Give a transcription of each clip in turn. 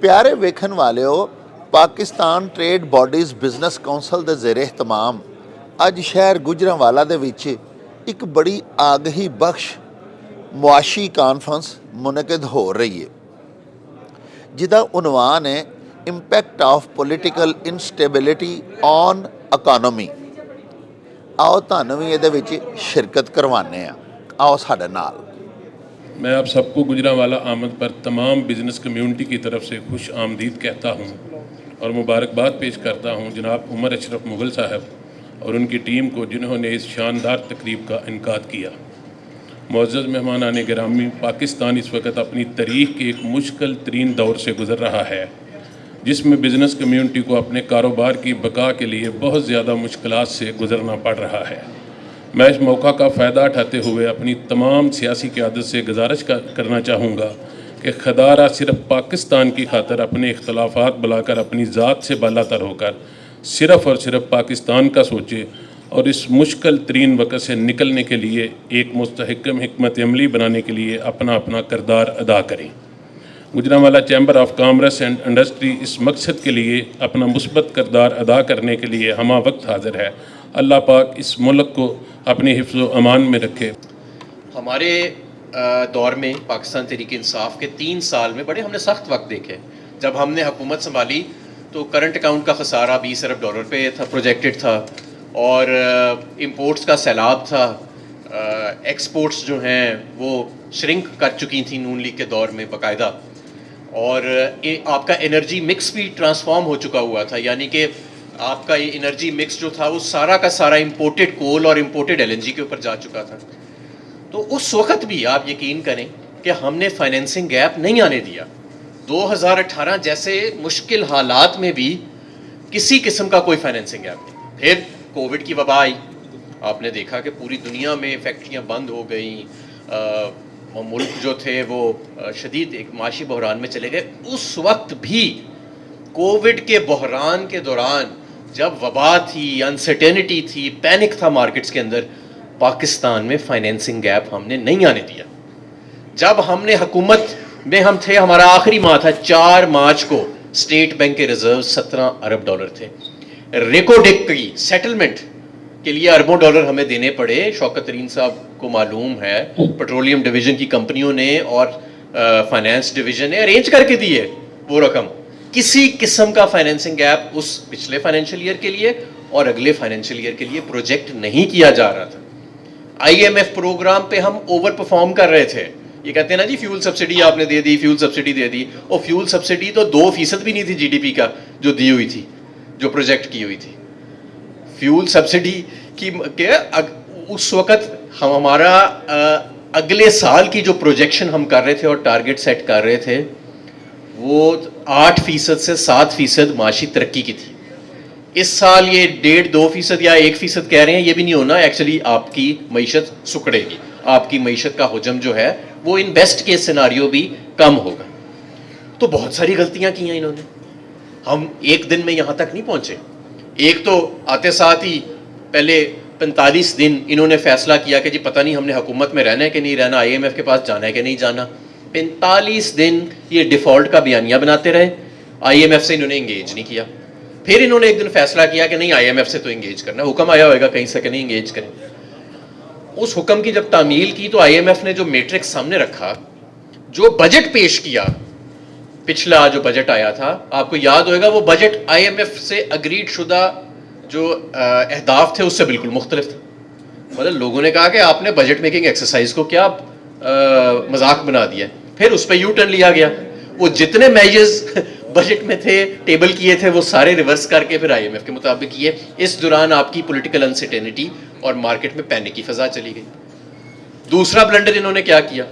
प्यारे वेखन वालिओ, Pakistan trade bodies business council के ज़ेरे एहतमाम अज शहर गुजरांवाला दे विच एक बड़ी आगही बख्श मुआशी कॉन्फ्रेंस मुनक़िद हो रही है, जिदा उनवान है impact of political instability on economy. आओ तुहानूं भी इहदे विच शिरकत करवाने आ, आओ साडे नाल। मैं आप सबको गुजरांवाला आमद पर तमाम बिज़नेस कम्यूनिटी की तरफ से खुश आमदीद कहता हूँ और मुबारकबाद पेश करता हूँ जनाब उमर अशरफ मुग़ल साहब और उनकी टीम को, जिन्होंने इस शानदार तकरीब का इनकाद किया। मुअज़्ज़ज़ मेहमानान गिरामी, पाकिस्तान इस वक्त अपनी तारीख़ के एक मुश्किल तरीन दौर से गुज़र रहा है, जिसमें बिज़नेस कम्यूनिटी को अपने कारोबार की बका के लिए बहुत ज़्यादा मुश्किलात से गुज़रना पड़ रहा है। मैं इस मौका का फ़ायदा उठाते हुए अपनी तमाम सियासी क़यादत से गुजारिश करना चाहूँगा कि खदारा सिर्फ पाकिस्तान की खातर अपने इख्तलाफात बुलाकर अपनी ज़ात से बालातर होकर सिर्फ़ और सिर्फ पाकिस्तान का सोचे और इस मुश्किल तरीन वक़्त से निकलने के लिए एक मुस्तहकम हिकमत अमली बनाने के लिए अपना अपना किरदार अदा करें। Gujranwala chamber of commerce and industry इस मकसद के लिए अपना मुस्बत किरदार अदा करने के लिए हमा वक्त हाजिर है। अल्लाह पाक इस मुल्क को अपनी हिफ्ज़ व अमान में रखे। हमारे दौर में पाकिस्तान तहरीक इंसाफ के 3 साल में बड़े हमने सख्त वक्त देखे। जब हमने हुकूमत संभाली तो करंट अकाउंट का खसारा $20 अरब पे था, प्रोजेक्टेड था, और इंपोर्ट्स का सैलाब था। एक्सपोर्ट्स जो हैं वो श्रिंक कर चुकी थी नून लीग के दौर में बाकायदा, और आपका एनर्जी मिक्स भी ट्रांसफॉर्म हो चुका हुआ था, यानी कि आपका ये एनर्जी मिक्स जो था वो सारा का सारा इंपोर्टेड कोल और इंपोर्टेड एलएनजी के ऊपर जा चुका था। तो उस वक़्त भी आप यकीन करें कि हमने फाइनेंसिंग गैप नहीं आने दिया। 2018 जैसे मुश्किल हालात में भी किसी किस्म का कोई फाइनेंसिंग गैप नहीं। फिर कोविड की वबा आई, आपने देखा कि पूरी दुनिया में फैक्ट्रियाँ बंद हो गई, मुल्क जो थे वो शदीद एक माशी बहरान में चले गए। उस वक्त भी कोविड के बहरान के दौरान जब वबा थी, अनसर्टेनिटी थी, पैनिक था मार्केट्स के अंदर, पाकिस्तान में फाइनेंसिंग गैप हमने नहीं आने दिया। जब हमने हुकूमत में हम थे, हमारा आखिरी माह था 4 मार्च को, स्टेट बैंक के रिजर्व $17 अरब थे। रेकोडेक की सेटलमेंट के लिए अरबों डॉलर हमें देने पड़े। शौकत तरीन साहब को मालूम है, पेट्रोलियम डिवीज़न की कंपनियों ने और फाइनेंस डिवीज़न ने अरेंज करके दी है वो रकम। किसी किस्म का फाइनेंसिंग गैप उस पिछले फाइनेंशियल ईयर के लिए और अगले फाइनेंशियल ईयर के लिए प्रोजेक्ट नहीं किया जा रहा था। IMF प्रोग्राम पे हम ओवर परफॉर्म कर रहे थे। ये कहते हैं ना जी, फ्यूल सब्सिडी आपने दे दी, फ्यूल सब्सिडी दे दी। और फ्यूल सब्सिडी तो 2% भी नहीं थी GDP का जो दी हुई थी, जो प्रोजेक्ट की हुई थी। फ्यूल सब्सिडी की उस वक़्त हमारा अगले साल की जो प्रोजेक्शन हम कर रहे थे और टारगेट सेट कर रहे थे वो 8% से 7% माशी तरक्की की थी। इस साल ये 1.5-2% या 1% कह रहे हैं, ये भी नहीं होना। एक्चुअली आपकी मईशत सुकड़ेगी, आपकी मईशत का हुजम जो है वो इन बेस्ट केस सिनारियो भी कम होगा। तो बहुत सारी गलतियां की हैं इन्होंने। हम एक दिन में यहाँ तक नहीं पहुँचे। एक तो आते साथ ही पहले 45 दिन इन्होंने फैसला किया कि जी पता नहीं हमने हुकूमत में रहना है कि नहीं रहना, IMF के पास जाना है कि नहीं जाना। 45 दिन ये डिफ़ॉल्ट का बयानिया बनाते रहे, IMF से इन्होंने इंगेज नहीं किया। फिर इन्होंने एक दिन फैसला किया कि नहीं, IMF से तो इंगेज करना, हुक्म आया होगा कहीं से कि नहीं इंगेज करें। उस हुक्म की जब तामील की तो IMF ने जो मैट्रिक्स सामने रखा, जो बजट पेश किया, पिछला जो बजट आया था, आपको याद होगा वो बजट IMF से अग्रीड शुदा जो अहदाफ थे उससे बिल्कुल मुख्तलिफ था। मतलब लोगों ने कहा कि आपने बजट मेकिंग एक्सरसाइज को क्या मजाक बना दिया। फिर उस पर यू टर्न लिया गया। वो जितने मेजर्स बजट में थे, टेबल किए थे, वो सारे रिवर्स करके फिर IMF के मुताबिक किए। इस दौरान आपकी पॉलिटिकल अनसर्टेनिटी और मार्केट में पैनिक की फजा चली गई। दूसरा ब्लंडर इन्होंने क्या किया,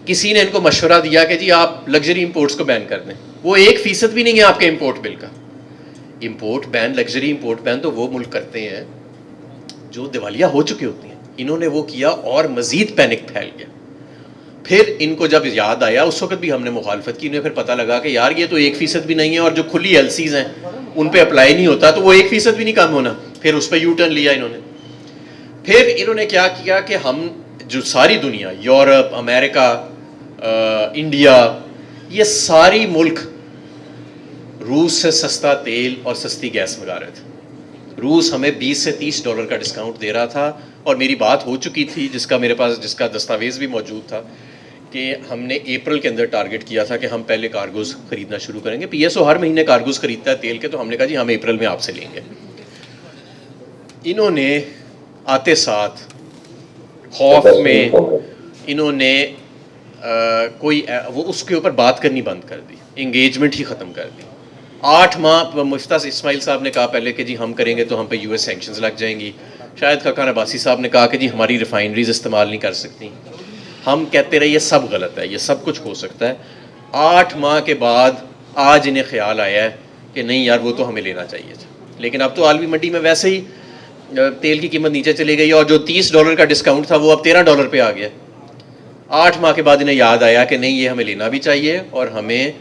किसी ने इनको मशवरा दिया कि जी आप लग्जरी इंपोर्ट्स को बैन कर दें। वो 1% भी नहीं है आपके इंपोर्ट बिल का। Import ban, luxury import ban तो वो मुल्क करते हैं जो दिवालिया हो चुके होते हैं। इन्होंने वो किया और मजीद पैनिक फैल गया। फिर इनको जब याद आया, उस वक्त भी हमने मुखालफत की, इन्हें फिर पता लगा कि यार ये तो 1% भी नहीं है, और जो खुली LCs हैं उन पे अप्लाई नहीं होता, तो वो 1% भी नहीं कम होना। फिर उस पर यू टर्न लिया इन्होंने। फिर इन्होंने क्या किया कि हम जो सारी दुनिया, यूरोप, अमेरिका, इंडिया, ये सारी मुल्क रूस से सस्ता तेल और सस्ती गैस मंगा रहे थे। रूस हमें 20 से 30 डॉलर का डिस्काउंट दे रहा था और मेरी बात हो चुकी थी, जिसका मेरे पास जिसका दस्तावेज़ भी मौजूद था, कि हमने अप्रैल के अंदर टारगेट किया था कि हम पहले कार्गोज़ ख़रीदना शुरू करेंगे। पीएसओ हर महीने कार्गोज़ ख़रीदता है तेल के, तो हमने कहा जी हम अप्रैल में आपसे लेंगे। इन्होंने आते साथ खौफ में इन्होंने वो उसके ऊपर बात करनी बंद कर दी, इंगेजमेंट ही ख़त्म कर दी। 8 माह मुफ्ताज इस्माइल साहब ने कहा पहले कि जी हम करेंगे तो हम पे यूएस सैंक्शंस लग जाएंगी। शायद खकान अब्बासी साहब ने कहा कि जी हमारी रिफाइनरीज इस्तेमाल नहीं कर सकती। हम कहते रहे ये सब गलत है, ये सब कुछ हो सकता है। 8 माह के बाद आज इन्हें ख्याल आया है कि नहीं यार वो तो हमें लेना चाहिए था। लेकिन अब तो आलमी मंडी में वैसे ही तेल की कीमत नीचे चली गई और जो 30 डॉलर का डिस्काउंट था वो अब 13 डॉलर पे आ गया। 8 माह के बाद इन्हें याद आया कि नहीं ये हमें लेना भी चाहिए और हमें।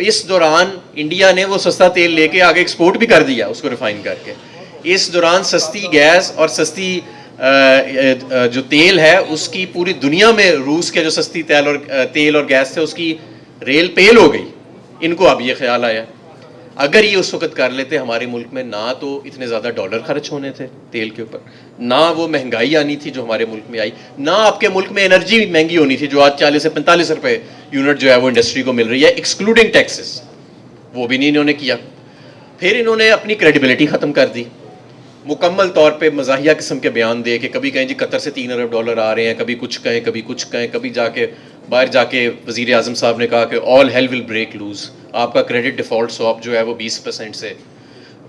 इस दौरान इंडिया ने वो सस्ता तेल लेके आगे एक्सपोर्ट भी कर दिया उसको रिफाइन करके। इस दौरान सस्ती गैस और सस्ती जो तेल है उसकी पूरी दुनिया में रूस के जो सस्ती तेल और गैस थे उसकी रेल पेल हो गई। इनको अब ये ख्याल आया अगर ये उस वक्त कर लेते हमारे मुल्क में ना तो इतने ज़्यादा डॉलर खर्च होने थे तेल के ऊपर, ना वो महंगाई आनी थी जो हमारे मुल्क में आई, ना आपके मुल्क में एनर्जी महंगी होनी थी जो आज 40 से 45 रुपए यूनिट जो है वो इंडस्ट्री को मिल रही है एक्सक्लूडिंग टैक्सेस। वो भी नहीं इन्होंने किया। फिर इन्होंने अपनी क्रेडिबिलिटी ख़त्म कर दी, मुकम्मल तौर पे मज़ाहिया किस्म के बयान दे के कभी कहें जी कतर से 3 अरब डॉलर आ रहे हैं, कभी कुछ कहें कभी कुछ कहें, कभी जाके बाहर जाके वज़ीर आज़म साहब ने कहा कि all hell will break loose, आपका क्रेडिट डिफ़ॉल्ट स्वैप जो है वो 20% से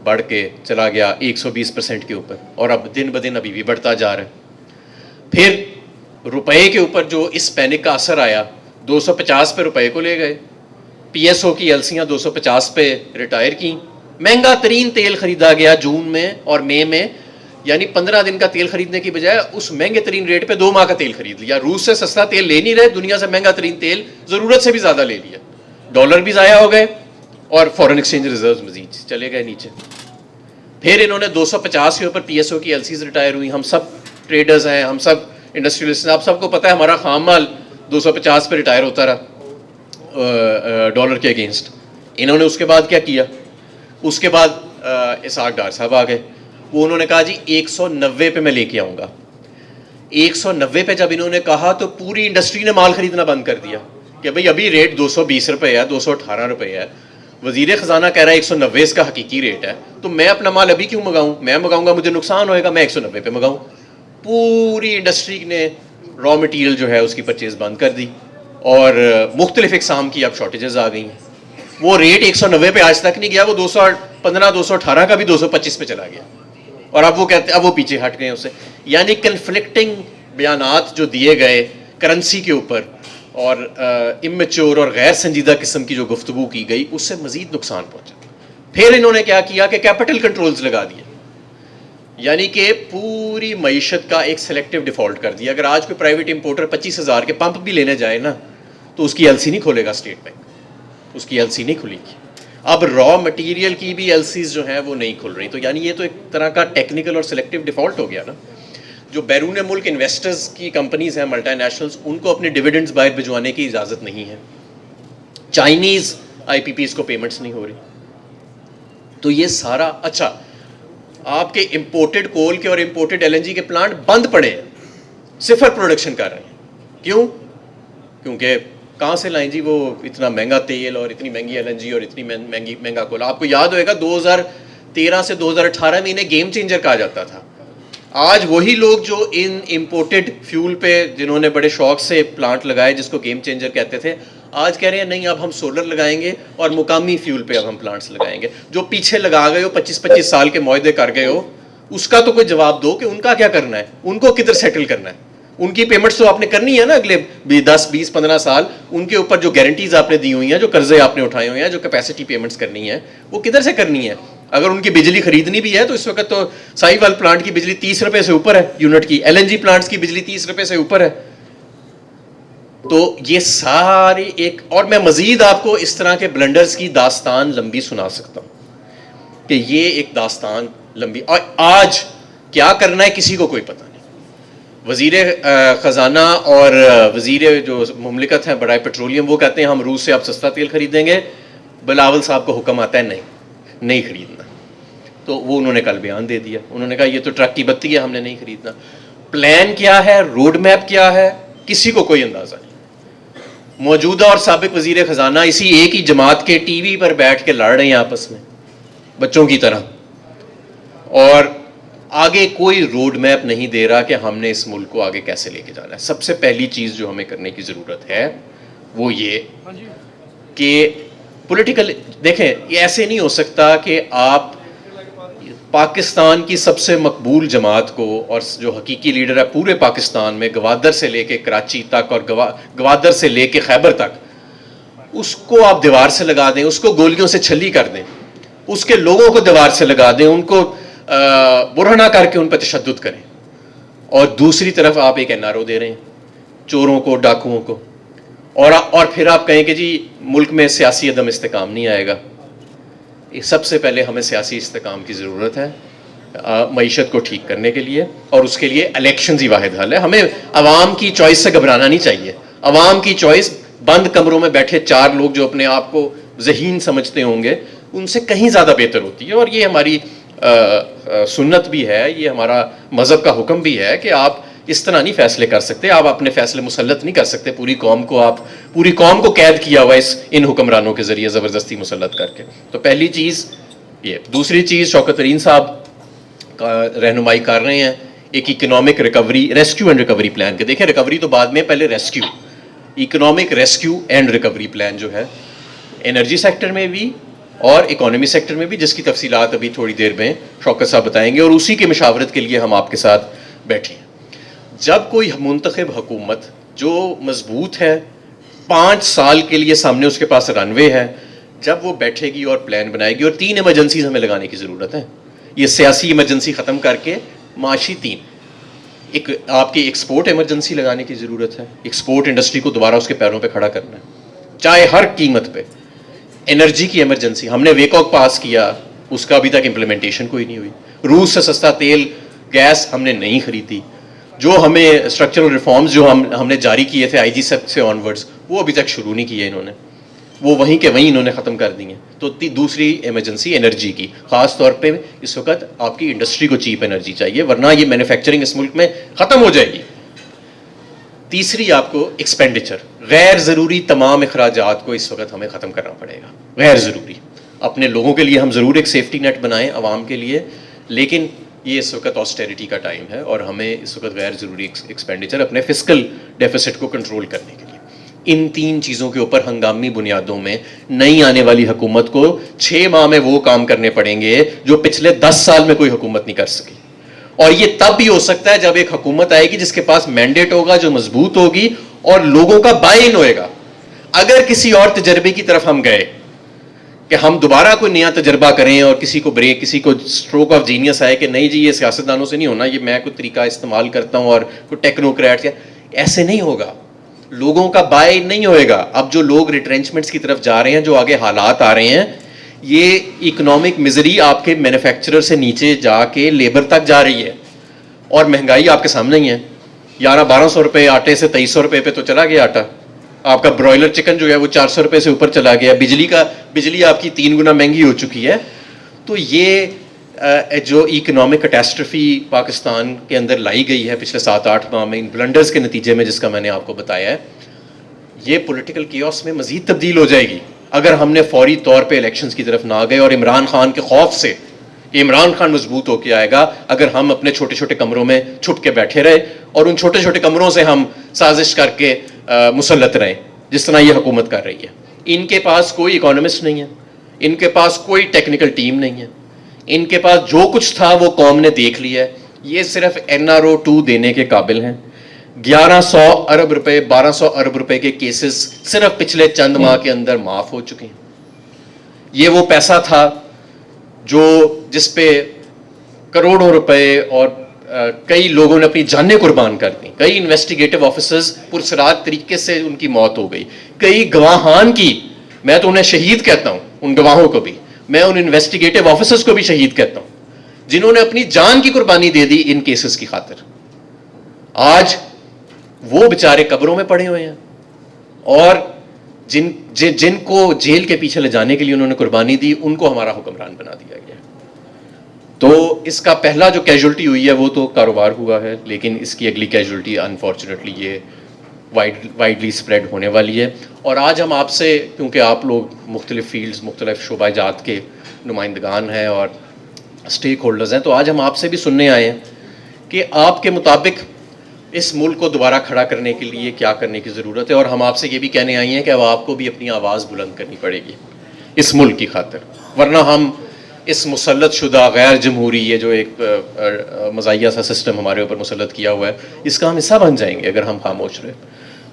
बढ़ के चला गया 120% के ऊपर और अब दिन ब दिन अभी भी बढ़ता जा रहा है। फिर रुपए के ऊपर जो इस पैनिक का असर आया 250 पे रुपए को ले गए, पीएसओ की एलसियाँ 250 पे रिटायर की, महंगा तरीन तेल खरीदा गया जून में और मई में, यानी 15 दिन का तेल खरीदने की बजाय उस महंगे तरीन रेट पे 2 माह का तेल खरीद लिया। रूस से सस्ता तेल ले नहीं रहे, दुनिया से महंगा तरीन तेल ज़रूरत से भी ज़्यादा ले लिया, डॉलर भी ज़ाया हो गए और फॉरेन एक्सचेंज रिजर्व मजीद चले गए नीचे। फिर इन्होंने 250 के ऊपर पीएसओ की एलसीज रिटायर हुई। हम सब ट्रेडर्स हैं, हम सब इंडस्ट्रियलिस्ट हैं, आप सबको पता है हमारा खाम माल 250 पे रिटायर होता रहा डॉलर के अगेंस्ट। इन्होंने उसके बाद क्या किया, उसके बाद इसाक डार साहब आ गए, वो उन्होंने कहा जी 190 पे मैं लेके आऊँगा। 190 पे जब इन्होंने कहा तो पूरी इंडस्ट्री ने माल खरीदना बंद कर दिया कि भाई अभी रेट 220 रुपये है, 218 रुपये है, वजीर ख़जाना कह रहा है 190 इसका हकीकी रेट है, तो मैं अपना माल अभी क्यों मंगाऊँ, मैं मंगाऊँगा मुझे नुकसान होएगा, मैं 190 पे मंगाऊँ। पूरी इंडस्ट्री ने रॉ मटीरियल जो है उसकी परचेज़ बंद कर दी और मुख्तलिफ इकसाम की अब शॉर्टेजेस आ गई हैं। वो रेट 190 पे आज तक नहीं गया, वो 215 218 का भी 225 पे चला गया और अब वो कहते अब वो पीछे हट गए उससे। यानी कन्फ्लिक्टिंग बयानात जो दिए गए करेंसी के ऊपर और इमेच्योर और गैर संजीदा किस्म की जो गुफ्तगू की गई उससे मजीद नुकसान पहुंचा। फिर इन्होंने क्या किया कि कैपिटल कंट्रोल्स लगा दिए, यानी कि पूरी मईशत का एक सेलेक्टिव डिफॉल्ट कर दिया। अगर आज कोई प्राइवेट इंपोर्टर 25,000 के पंप भी लेने जाए ना तो उसकी एलसी नहीं खोलेगा स्टेट बैंक, उसकी एलसी नहीं खुलेगी। अब रॉ मटेरियल की भी एलसीज जो हैं वो नहीं खुल रही, तो यानी ये तो एक तरह का टेक्निकल और सिलेक्टिव डिफॉल्ट हो गया ना। जो बैरून मुल्क इन्वेस्टर्स की कंपनीज हैं मल्टीनेशनल्स, उनको अपने डिविडेंड्स बाहर भिजवाने की इजाज़त नहीं है, चाइनीज़ आईपीपीज़ को पेमेंट्स नहीं हो रही। तो ये सारा अच्छा, आपके इंपोर्टेड कोल के और इंपोर्टेड एलएनजी के प्लांट बंद पड़े हैं, सिफर प्रोडक्शन कर रहे हैं। क्यों? क्योंकि कहाँ से लाएं जी वो इतना महंगा तेल और इतनी महंगी एलएनजी और इतनी महंगा कोल। आपको याद होएगा 2013 से 2018 में इन्हें गेम चेंजर कहा जाता था। आज वही लोग जो इन इंपोर्टेड फ्यूल पे जिन्होंने बड़े शौक से प्लांट लगाए जिसको गेम चेंजर कहते थे, आज कह रहे हैं नहीं अब हम सोलर लगाएंगे और मुकामी फ्यूल पे अब हम प्लांट्स लगाएंगे। जो पीछे लगा गए हो 25-25 साल के मुआहदे कर गए हो, उसका तो कोई जवाब दो कि उनका क्या करना है, उनको किधर सेटल करना है। उनकी पेमेंट्स तो आपने करनी है ना अगले 10, 20, 15 साल। उनके ऊपर जो गारंटीज आपने दी हुई हैं, जो कर्जे आपने उठाए हुए हैं, जो कैपेसिटी पेमेंट्स करनी है, वो किधर से करनी है। अगर उनकी बिजली खरीदनी भी है तो इस वक्त तो साहिवाल प्लांट की बिजली 30 रुपए से ऊपर है यूनिट की, एलएनजी प्लांट्स की बिजली 30 रुपए से ऊपर है। तो ये सारी एक, और मैं मजीद आपको इस तरह के ब्लंडर्स की दास्तान लंबी सुना सकता हूं कि ये एक दास्तान लंबी, और आज क्या करना है किसी को कोई पता नहीं। वज़ीर ख़जाना और वज़ीर जो मुमलिकत हैं बड़ाई पेट्रोलियम, वो कहते हैं हम रूस से अब सस्ता तेल खरीदेंगे। बिलावल साहब को हुक्म आता है नहीं खरीदना, तो वो उन्होंने कल बयान दे दिया। उन्होंने कहा ये तो ट्रक की बत्ती है, हमने नहीं खरीदना। प्लान क्या है, रोड मैप क्या है, किसी को कोई अंदाज़ा नहीं। मौजूदा और साबिक वज़ीर ख़जाना इसी एक ही जमात के टीवी पर बैठ के लड़ रहे हैं आपस में बच्चों की तरह, और आगे कोई रोड मैप नहीं दे रहा कि हमने इस मुल्क को आगे कैसे लेके जाना है। सबसे पहली चीज़ जो हमें करने की ज़रूरत है वो ये कि पॉलिटिकल, देखें ये ऐसे नहीं हो सकता कि आप पाकिस्तान की सबसे मकबूल जमात को, और जो हकीकी लीडर है पूरे पाकिस्तान में, गवादर से लेके कराची तक और गवादर से लेके खैबर तक, उसको आप दीवार से लगा दें, उसको गोलियों से छली कर दें, उसके लोगों को दीवार से लगा दें, उनको बुरहना करके उन पर तशद्दुद करें, और दूसरी तरफ आप एक एनआरओ दे रहे हैं चोरों को, डाकुओं को, और फिर आप कहें कि जी मुल्क में सियासी अदम इस्तेकाम नहीं आएगा। सबसे पहले हमें सियासी इस्तेकाम की ज़रूरत है मईशत को ठीक करने के लिए, और उसके लिए इलेक्शन ही वाहिद हल है। हमें अवाम की चॉइस से घबराना नहीं चाहिए। अवाम की चॉइस बंद कमरों में बैठे 4 लोग जो अपने आप को ज़हीन समझते होंगे उनसे कहीं ज़्यादा बेहतर होती है, और ये हमारी सुन्नत भी है, ये हमारा मज़हब का हुक्म भी है कि आप इस तरह नहीं फैसले कर सकते, आप अपने फैसले मुसल्लत नहीं कर सकते पूरी कौम को कैद किया हुआ इन हुक्मरानों के ज़रिए ज़बरदस्ती मुसल्लत करके। तो पहली चीज़ ये। दूसरी चीज़, शौकत तरीन साहब का रहनुमाई कर रहे हैं एक economic recovery, rescue and recovery plan के। देखें रिकवरी तो बाद में, पहले rescue, economic rescue and recovery plan जो है एनर्जी सेक्टर में भी और इकोनॉमी सेक्टर में भी, जिसकी तफसीलात अभी थोड़ी देर में शौकत साहब बताएंगे, और उसी की मशावरत के लिए हम आपके साथ बैठे हैं। जब कोई मुंतखब हुकूमत जो मजबूत है, 5 साल के लिए सामने उसके पास रनवे है, जब वो बैठेगी और प्लान बनाएगी, और 3 इमरजेंसीज हमें लगाने की ज़रूरत है। ये सियासी इमरजेंसी ख़त्म करके माशी 3, एक आपकी एक्सपोर्ट इमरजेंसी लगाने की ज़रूरत है। एक्सपोर्ट इंडस्ट्री को दोबारा उसके पैरों पर खड़ा करना है, चाहे हर कीमत पर। एनर्जी की इमरजेंसी, हमने वेकॉक पास किया, उसका अभी तक इम्प्लीमेंटेशन कोई नहीं हुई। रूस से सस्ता तेल गैस हमने नहीं खरीदी। जो हमें स्ट्रक्चरल रिफॉर्म्स जो हमने जारी किए थे आईजी से ऑनवर्ड्स, वो अभी तक शुरू नहीं किए इन्होंने, वो वहीं के वहीं इन्होंने ख़त्म कर दिए। तो दूसरी इमरजेंसी एनर्जी की, ख़ास तौर पे इस वक्त आपकी इंडस्ट्री को चीप एनर्जी चाहिए, वरना ये मैन्युफैक्चरिंग इस मुल्क में ख़त्म हो जाएगी। तीसरी आपको एक्सपेंडिचर, गैर ज़रूरी तमाम अखराजात को इस वक्त हमें ख़त्म करना पड़ेगा। गैर ज़रूरी, अपने लोगों के लिए हम ज़रूर एक सेफ्टी नेट बनाएं आवाम के लिए, लेकिन ये इस वक्त ऑस्टेरिटी का टाइम है और हमें इस वक्त गैर ज़रूरी एक्सपेंडिचर, अपने फिस्कल डेफिसिट को कंट्रोल करने के लिए इन 3 चीज़ों के ऊपर हंगामी बुनियादों में नई आने वाली हुकूमत को 6 माह में वो काम करने पड़ेंगे जो पिछले 10 साल में कोई हुकूमत नहीं कर सकी। और ये तब भी हो सकता है जब एक हुकूमत आएगी जिसके पास मैंडेट होगा, जो मजबूत होगी और लोगों का बाय इन होएगा। अगर किसी और तजर्बे की तरफ हम गए कि हम दोबारा कोई नया तजर्बा करें और किसी को स्ट्रोक ऑफ जीनियस आए कि नहीं जी ये सियासतदानों से नहीं होना, ये मैं कोई तरीका इस्तेमाल करता हूं और कोई टेक्नोक्रेट, ऐसे नहीं होगा, लोगों का बाय नहीं होएगा। अब जो लोग रिट्रेंचमेंट्स की तरफ जा रहे हैं, जो आगे हालात आ रहे हैं, ये इकोनॉमिक मिजरी आपके मैन्युफैक्चरर से नीचे जाके लेबर तक जा रही है, और महंगाई आपके सामने ही है। 1100-1200 रुपये आटे से 2300 रुपये पे तो चला गया आटा। आपका ब्रॉयलर चिकन जो है वो 400 रुपये से ऊपर चला गया। बिजली आपकी 3 गुना महंगी हो चुकी है। तो ये जो इकोनॉमिक कैटास्ट्रफी पाकिस्तान के अंदर लाई गई है पिछले 7-8 माह में, इन ब्लंडर्स के नतीजे में, जिसका मैंने आपको बताया है, ये पॉलिटिकल कियोस में मजीद तब्दील हो जाएगी अगर हमने फौरी तौर पे इलेक्शंस की तरफ ना गए। और इमरान खान के खौफ से, इमरान खान मजबूत होकर आएगा अगर हम अपने छोटे छोटे कमरों में छुप के बैठे रहे और उन छोटे छोटे कमरों से हम साजिश करके मुसल्लत रहें, जिस तरह ये हुकूमत कर रही है। इनके पास कोई इकोनॉमिस्ट नहीं है, इनके पास कोई टेक्निकल टीम नहीं है, इनके पास जो कुछ था वो कौम ने देख लिया है। ये सिर्फ NRO 2 देने के काबिल हैं। 1100 अरब रुपए, 1200 अरब रुपए के केसेस सिर्फ पिछले चंद माह के अंदर माफ हो चुके हैं। ये वो पैसा था जिस पे करोड़ों रुपए और कई लोगों ने अपनी जानें कुर्बान कर दी। कई इन्वेस्टिगेटिव ऑफिसर्स पुरसरात तरीके से उनकी मौत हो गई। कई गवाहान की, मैं तो उन्हें शहीद कहता हूं, उन गवाहों को भी, मैं उन इन्वेस्टिगेटिव ऑफिसर्स को भी शहीद कहता हूं जिन्होंने अपनी जान की कुर्बानी दे दी इन केसेस की खातिर। आज वो बेचारे कब्रों में पड़े हुए हैं और जिनको जेल के पीछे ले जाने के लिए उन्होंने कुर्बानी दी, उनको हमारा हुक्मरान बना दिया गया। तो इसका पहला जो कैजुअल्टी हुई है वो तो कारोबार हुआ है, लेकिन इसकी अगली कैजुअल्टी अनफॉर्चुनेटली ये वाइडली स्प्रेड होने वाली है। और आज हम आपसे, क्योंकि आप लोग मुख्तलिफ फील्ड्स, मुख्तलिफ शोबाजात के नुमाइंदगान हैं और स्टेक होल्डर्स हैं, तो आज हम आपसे भी सुनने आए हैं कि आपके मुताबिक इस मुल्क को दोबारा खड़ा करने के लिए क्या करने की ज़रूरत है। और हम आपसे ये भी कहने आए हैं कि अब आपको भी अपनी आवाज़ बुलंद करनी पड़ेगी इस मुल्क की खातिर, वरना हम इस मुसल्लत शुदा गैर जमहूरी, ये जो एक मज़ाहिया सा सिस्टम हमारे ऊपर मुसल्लत किया हुआ है, इसका हम हिस्सा बन जाएंगे अगर हम खामोश रहे।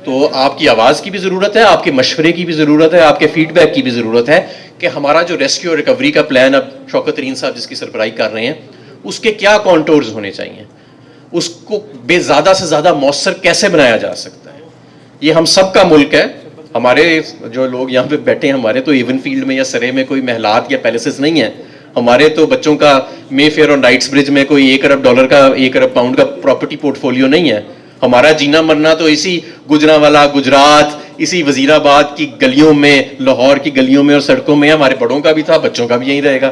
तो आपकी आवाज़ की भी ज़रूरत है, आपके मशवरे की भी ज़रूरत है, आपके फीडबैक की भी ज़रूरत है कि हमारा जो रेस्क्यू और रिकवरी का प्लान अब शौकत तरीन साहब जिसकी सरबराही कर रहे हैं, उसके क्या कॉन्टोर्स होने चाहिए, उसको ज़्यादा से ज़्यादा मौसर कैसे बनाया जा सकता है। ये हम सब का मुल्क है। हमारे जो लोग यहाँ पे बैठे हैं, हमारे तो इवन फील्ड में या सरे में कोई महलात या पैलेसेस नहीं है। हमारे तो बच्चों का मे फेयर और नाइट्स ब्रिज में कोई $1 अरब का, $1 अरब पाउंड का प्रॉपर्टी पोर्टफोलियो नहीं है। हमारा जीना मरना तो इसी गुजरांवाला, गुजरात, इसी वजीराबाद की गलियों में, लाहौर की गलियों में और सड़कों में, हमारे बड़ों का भी था, बच्चों का भी यही रहेगा।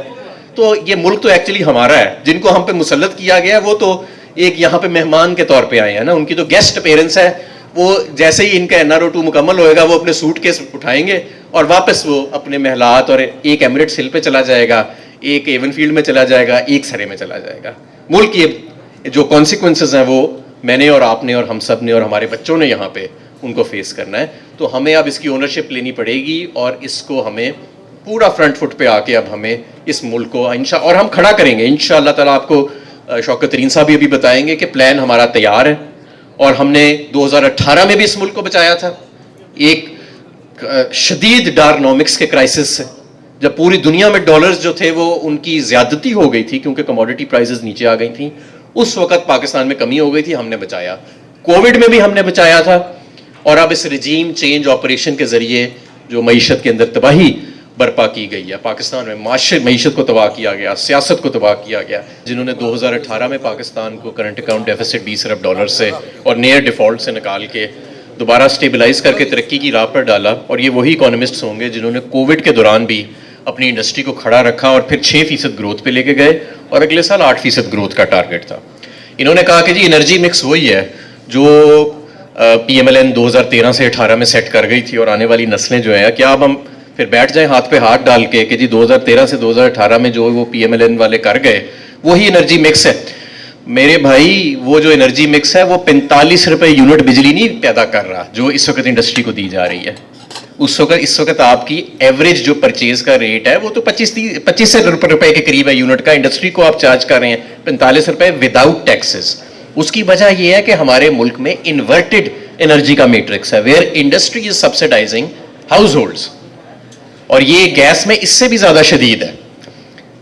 तो ये मुल्क तो एक्चुअली हमारा है। जिनको हम पे मुसल्लत किया गया है वो तो एक यहाँ पे मेहमान के तौर पे आए हैं ना, उनकी तो गेस्ट अपीयरेंस है। वो जैसे ही इनका NRO2 मुकम्मल होएगा, वो अपने सूटकेस उठाएंगे और वापस वो अपने महलात, और एक एमिरेट्स हिल पे चला जाएगा, एक एवन फील्ड में चला जाएगा, एक सरे में चला जाएगा। मुल्क के जो कॉन्सिक्वेंसेस हैं वो मैंने और आपने और हम सब ने और हमारे बच्चों ने यहाँ पे उनको फेस करना है। तो हमें अब इसकी ओनरशिप लेनी पड़ेगी और इसको हमें पूरा फ्रंट फुट पे आके अब हमें इस मुल्क को और हम खड़ा करेंगे इंशाअल्लाह ताला। आपको शौकत तरीन साहब भी अभी बताएंगे कि प्लान हमारा तैयार है और हमने 2018 में भी इस मुल्क को बचाया था एक शदीद डायनामिक्स के क्राइसिस से, जब पूरी दुनिया में डॉलर्स जो थे वो उनकी ज्यादती हो गई थी क्योंकि कमोडिटी प्राइसेस नीचे आ गई थी। उस वक्त पाकिस्तान में कमी हो गई थी, हमने बचाया। कोविड में भी हमने बचाया था। और अब इस रिजीम चेंज ऑपरेशन के जरिए जो मईशत के अंदर तबाही बर्पा की गई है, पाकिस्तान में मईशत को तबाह किया गया, सियासत को तबाह किया गया, जिन्होंने 2018 में पाकिस्तान को करंट अकाउंट डेफिसिट $20 अरब से और नियर डिफॉल्ट से निकाल के दोबारा स्टेबलाइज करके तरक्की की राह पर डाला। और ये वही इकोनॉमिस्ट्स होंगे जिन्होंने कोविड के दौरान भी अपनी इंडस्ट्री को खड़ा रखा और फिर 6% ग्रोथ पे लेके गए और अगले साल 8% ग्रोथ का टारगेट था। इन्होंने कहा कि जी एनर्जी मिक्स वही है जो PMLN 2013 से 18 में सेट कर गई थी और आने वाली नस्लें जो है, क्या अब हम फिर बैठ जाएं हाथ पे हाथ डाल के कि जी 2013 से 2018 में जो वो PMLN वाले कर गए वही एनर्जी मिक्स है। मेरे भाई, वो जो एनर्जी मिक्स है वो 45 रुपए यूनिट बिजली नहीं पैदा कर रहा जो इस वक्त इंडस्ट्री को दी जा रही है। इस वक्त आपकी एवरेज जो परचेज का रेट है वो तो 25 रुपए के करीब है यूनिट का। इंडस्ट्री को आप चार्ज कर रहे हैं 45 रुपए विदाउट टैक्सेस। उसकी वजह यह है कि हमारे मुल्क में इन्वर्टेड एनर्जी का मैट्रिक्स है, where industry is subsidising households. और ये गैस में इससे भी ज्यादा शदीद है।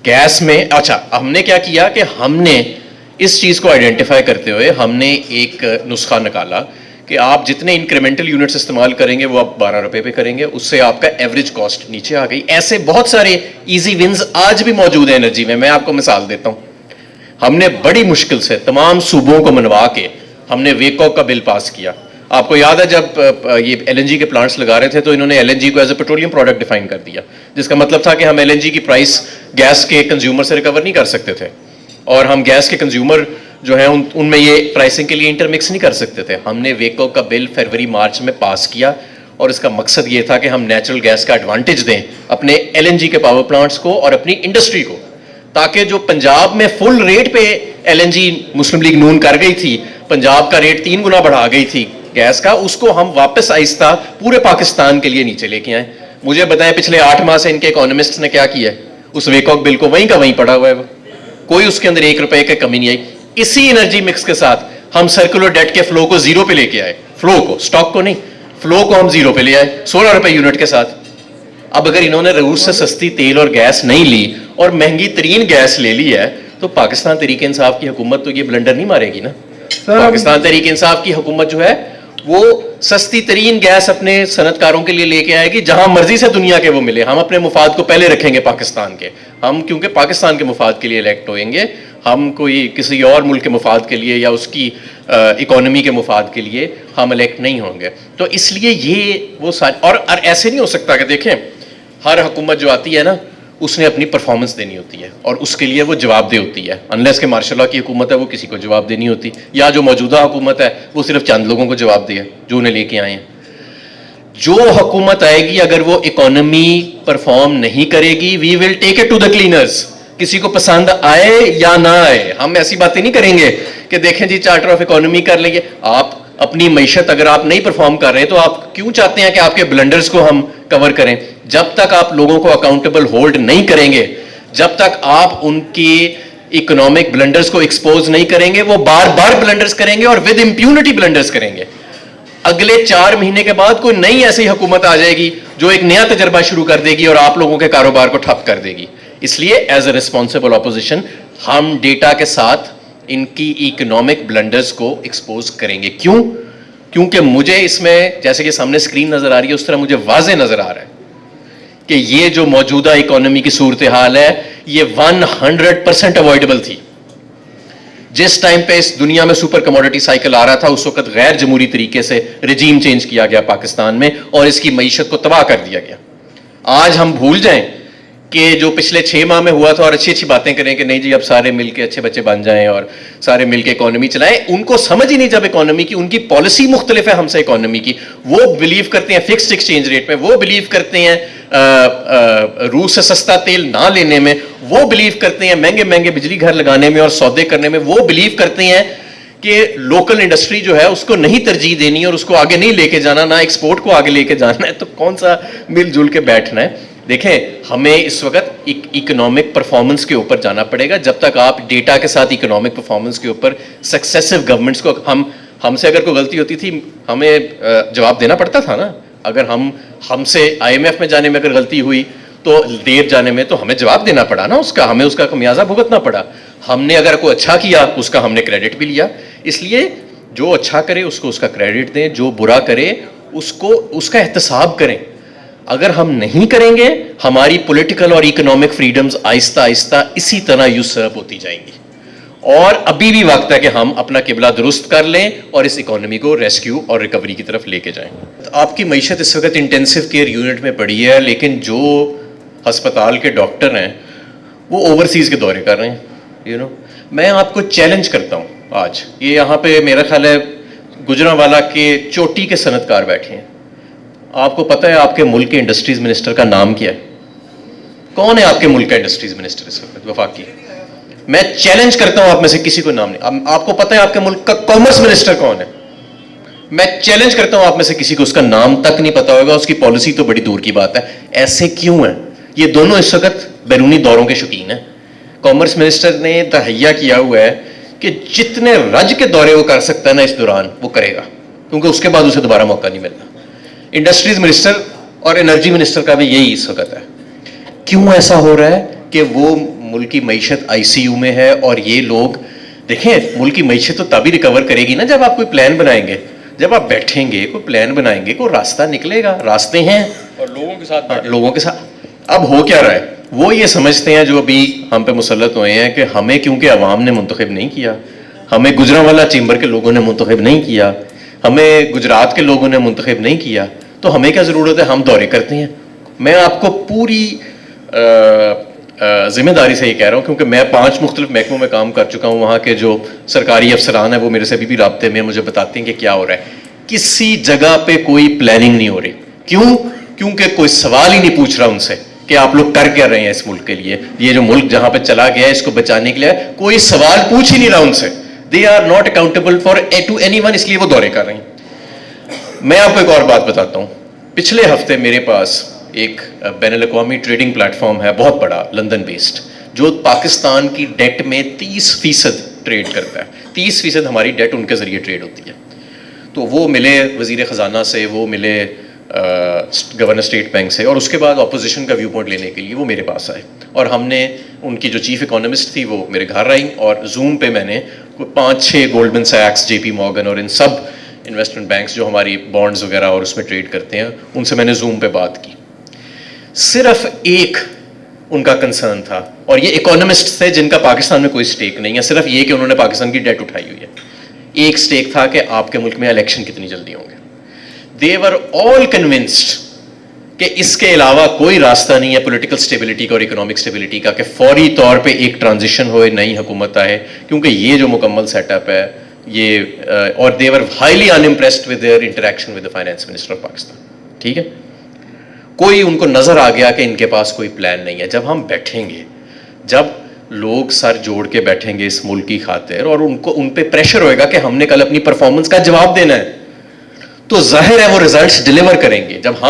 गैस में अच्छा, हमने क्या किया कि हमने इस चीज को आइडेंटिफाई करते हुए हमने एक नुस्खा निकाला कि आप जितने इंक्रीमेंटल यूनिट्स इस्तेमाल करेंगे वो आप 12 रुपए पे करेंगे, उससे आपका एवरेज कॉस्ट नीचे आ गई। ऐसे बहुत सारे इजी विंस आज भी मौजूद है एनर्जी में। मैं आपको मिसाल देता हूं, हमने बड़ी मुश्किल से तमाम सूबों को मनवा के हमने वेकॉक का बिल पास किया। आपको याद है जब ये LNG के प्लांट्स लगा रहे थे तो इन्होंने LNG को as a petroleum product define कर दिया, जिसका मतलब था कि हम LNG की प्राइस गैस के कंज्यूमर से रिकवर नहीं कर सकते थे और हम गैस के कंज्यूमर जो है उनमें ये प्राइसिंग के लिए इंटरमिक्स नहीं कर सकते थे। हमने वेको का बिल फरवरी मार्च में पास किया और इसका मकसद ये था कि हम नेचुरल गैस का एडवांटेज दें अपने LNG के पावर प्लांट्स को और अपनी इंडस्ट्री को, ताकि जो पंजाब में फुल रेट पे LNG मुस्लिम लीग नून कर गई थी, पंजाब का रेट 3 गुना बढ़ा गई थी गैस का, उसको हम वापस आहिस्ता पूरे पाकिस्तान के लिए नीचे लेके आए। मुझे बताएं पिछले 8 माह से इनके इकोनॉमिस्ट ने क्या किया है? उस वेकॉक बिल को वहीं का वहीं पड़ा हुआ है, कोई उसके अंदर 1 रुपए की कमी नहीं आई। इसी एनर्जी मिक्स के साथ हम सर्कुलर डेट के फ्लो को 0 पे लेके आए, फ्लो को, स्टॉक को नहीं, फ्लो को हम 0 पे ले आए 16 रुपए यूनिट के साथ। अब अगर इन्होंने रूस से सस्ती तेल और गैस नहीं ली और महंगी तरीन गैस ले ली है तो पाकिस्तान तहरीक इंसाफ की हुकूमत तो ये ब्लंडर नहीं मारेगी ना। पाकिस्तान तहरीक इंसाफ की हुकूमत जो है वो सस्ती तरीन गैस अपने सनतकारों के लिए लेके आएगी, जहां मर्जी से दुनिया के वो मिले। हम अपने मुफाद को पहले रखेंगे पाकिस्तान के, हम क्योंकि पाकिस्तान के मुफाद के लिए इलेक्ट होएंगे, हम कोई किसी और मुल्क के मुफाद के लिए या उसकी इकोनॉमी के मुफाद के लिए हम इलेक्ट नहीं होंगे। तो इसलिए ये वो और ऐसे नहीं हो सकता कि देखें हर हुकूमत जो आती है ना उसने अपनी परफॉर्मेंस देनी होती है और उसके लिए वो जवाबदेह होती है। अनलेस के मार्शल लॉ की हुकूमत है वो किसी को जवाब देनी होती, या जो मौजूदा हुकूमत है वो सिर्फ चंद लोगों को जवाब दे है जो उन्हें लेके आए हैं। जो हुकूमत आएगी अगर वो इकोनॉमी परफॉर्म नहीं करेगी, we will take it to the cleaners. किसी को पसंद आए या ना आए, हम ऐसी बातें नहीं करेंगे कि देखें जी चार्टर ऑफ इकोनॉमी कर लेंगे। आप अपनी मैशत अगर आप नहीं परफॉर्म कर रहे हैं तो आप क्यों चाहते हैं कि आपके ब्लंडर्स को हम कवर करें? जब तक आप लोगों को अकाउंटेबल होल्ड नहीं करेंगे, जब तक आप उनकी इकोनॉमिक ब्लंडर्स को एक्सपोज नहीं करेंगे, वो बार बार ब्लंडर्स करेंगे और विद इंप्यूनिटी ब्लंडर्स करेंगे। अगले 4 महीने के बाद कोई नई ऐसी हुकूमत आ जाएगी जो एक नया तजर्बा शुरू कर देगी और आप लोगों के कारोबार को ठप कर देगी। इसलिए एज ए रिस्पॉन्सिबल ऑपोजिशन हम डेटा के साथ इनकी इकोनॉमिक ब्लंडर्स को एक्सपोज करेंगे। क्यों? क्योंकि मुझे इसमें, जैसे कि सामने स्क्रीन नजर आ रही है उस तरह मुझे वाज़े नजर आ रहा है कि ये जो मौजूदा इकोनॉमी की सूरत हाल है ये 100% अवॉइडेबल थी। जिस टाइम पे इस दुनिया में सुपर कमोडिटी साइकिल आ रहा था उस वक्त गैर जमहूरी तरीके से रिजीम चेंज किया गया पाकिस्तान में और इसकी मईशत को तबाह कर दिया गया। आज हम भूल जाएं कि जो पिछले 6 माह में हुआ था और अच्छी अच्छी बातें करें कि नहीं जी अब सारे मिलके अच्छे बच्चे बन जाएं और सारे मिलके इकोनॉमी चलाएं। उनको समझ ही नहीं जब इकोनॉमी की, उनकी पॉलिसी मुख्तलिफ है हमसे इकोनॉमी की। वो बिलीव करते हैं फिक्स्ड एक्सचेंज रेट में, वो बिलीव करते हैं रूस से सस्ता तेल ना लेने में, वो बिलीव करते हैं महंगे महंगे बिजली घर लगाने में और सौदे करने में, वो बिलीव करते हैं कि लोकल इंडस्ट्री जो है उसको नहीं तरजीह देनी और उसको आगे नहीं लेके जाना, ना एक्सपोर्ट को आगे लेके जाना है। तो कौन सा मिलजुल के बैठना है? देखें हमें इस वक्त इकोनॉमिक परफॉर्मेंस के ऊपर जाना पड़ेगा। जब तक आप डेटा के साथ इकोनॉमिक परफॉर्मेंस के ऊपर सक्सेसिव गवर्नमेंट्स को, हमसे अगर कोई गलती होती थी हमें जवाब देना पड़ता था ना। अगर हमसे IMF में जाने में अगर गलती हुई तो देर जाने में तो हमें जवाब देना पड़ा ना उसका, हमें उसका खमियाजा भुगतना पड़ा। हमने अगर कोई अच्छा किया उसका हमने क्रेडिट भी लिया। इसलिए जो अच्छा करे उसको उसका क्रेडिट दें, जो बुरा करे उसको उसका एहतसाब करें। अगर हम नहीं करेंगे हमारी पॉलिटिकल और इकोनॉमिक फ्रीडम्स आहिस्ता आहिस्ता इसी तरह यूसर्प होती जाएंगी और अभी भी वक्त है कि हम अपना किबला दुरुस्त कर लें और इस इकोनॉमी को रेस्क्यू और रिकवरी की तरफ लेके जाएं। तो आपकी मईशत इस वक्त इंटेंसिव केयर यूनिट में पड़ी है, लेकिन जो अस्पताल के डॉक्टर हैं वो ओवरसीज़ के दौरे कर रहे हैं। मैं आपको चैलेंज करता हूँ आज, ये यहाँ पे मेरा ख्याल है गुजरांवाला के चोटी के सनतकार बैठे हैं। आपको पता है आपके मुल्क के इंडस्ट्रीज मिनिस्टर का नाम क्या है? कौन है आपके मुल्क का इंडस्ट्रीज मिनिस्टर इस वक्त वफाकी? मैं चैलेंज करता हूं आप में से किसी को नाम नहीं। आपको पता है आपके मुल्क का कॉमर्स मिनिस्टर कौन है? मैं चैलेंज करता हूं आप में से किसी को उसका नाम तक नहीं पता होगा, उसकी पॉलिसी तो बड़ी दूर की बात है। ऐसे क्यों है? ये दोनों इस वक्त बैरूनी दौरों के शौकीन है। कॉमर्स मिनिस्टर ने तहैया किया हुआ है कि जितने रज के दौरे वो कर सकता है ना इस दौरान वो करेगा, क्योंकि उसके बाद उसे दोबारा मौका नहीं मिलना। इंडस्ट्रीज मिनिस्टर और एनर्जी मिनिस्टर का भी यही इस वक्त है। क्यों ऐसा हो रहा है कि वो मुल्क की मईशत ICU में है और ये लोग, देखें मुल्क की मईशत तो तभी रिकवर करेगी ना जब आप कोई प्लान बनाएंगे, जब आप बैठेंगे कोई प्लान बनाएंगे, कोई रास्ता निकलेगा। रास्ते हैं और लोगों के साथ अब हो क्या रहा है? वो ये समझते हैं जो अभी हम पे मुसल्लत हुए हैं कि हमें क्योंकि अवाम ने मुंतखब नहीं किया, हमें गुजरांवाला चैम्बर के लोगों ने मुंतखब नहीं किया, हमें गुजरात के लोगों ने मुंतखब नहीं किया, तो हमें क्या ज़रूरत है? हम दौरे करते हैं। मैं आपको पूरी जिम्मेदारी से ये कह रहा हूँ क्योंकि मैं 5 मुख्तलिफ महकमों में काम कर चुका हूँ। वहाँ के जो सरकारी अफसरान हैं वो मेरे से अभी भी राब्ते में, मुझे बताते हैं कि क्या हो रहा है। किसी जगह पे कोई प्लानिंग नहीं हो रही। क्यों? क्योंकि कोई सवाल ही नहीं पूछ रहा उनसे कि आप लोग कर क्या रहे हैं इस मुल्क के लिए। ये जो मुल्क जहाँ पे चला गया है इसको बचाने के लिए कोई सवाल पूछ ही नहीं रहा उनसे। They are not accountable for to anyone, इसलिए वो दौरे कर रहे हैं। मैं आपको एक और बात बताता हूँ। पिछले हफ्ते मेरे पास एक बैनुल-अक़वामी ट्रेडिंग प्लेटफॉर्म है बहुत बड़ा, लंदन बेस्ड, जो पाकिस्तान की डेट में 30% ट्रेड करता है। 30% हमारी डेट उनके ज़रिए ट्रेड होती है। तो वो मिले वज़ीर ख़जाना से, वो मिले गवर्नर स्टेट बैंक से, और उसके बाद अपोजिशन का व्यू पॉइंट लेने के लिए वो मेरे पास आए और हमने, उनकी जो चीफ इकोनॉमिस्ट थी वो मेरे घर आई और जूम पे मैंने 5-6 गोल्डमैन सैक्स, JP मॉर्गन और इन सब इन्वेस्टमेंट बैंक्स जो हमारी बॉन्ड्स वगैरह और उसमें ट्रेड करते हैं, उनसे मैंने जूम पे बात की। सिर्फ एक उनका कंसर्न था, और ये इकोनॉमिस्ट थे जिनका पाकिस्तान में कोई स्टेक नहीं है, सिर्फ ये कि उन्होंने पाकिस्तान की डेट उठाई हुई है। एक स्टेक था कि आपके मुल्क में इलेक्शन कितनी जल्दी होंगे। दे वर ऑल कन्विंस्ड कि इसके अलावा कोई रास्ता नहीं है पॉलिटिकल स्टेबिलिटी का और इकोनॉमिक स्टेबिलिटी का, कि फौरी तौर पे एक ट्रांजिशन हो, नई हुकूमत आए, क्योंकि ये जो मुकम्मल सेटअप है ये, और they were highly unimpressed with their interaction with the finance minister of Pakistan. ठीक है, कोई उनको नजर आ गया कि इनके पास कोई प्लान नहीं है। जब हम बैठेंगे, जब लोग सर जोड़ के बैठेंगे इस मुल्क की खातिर, और उनको उन पे प्रेशर होएगा कि हमने कल अपनी परफॉर्मेंस का जवाब देना है, तो जाहिर है वो रिजल्ट्स डिलीवर करेंगे। जब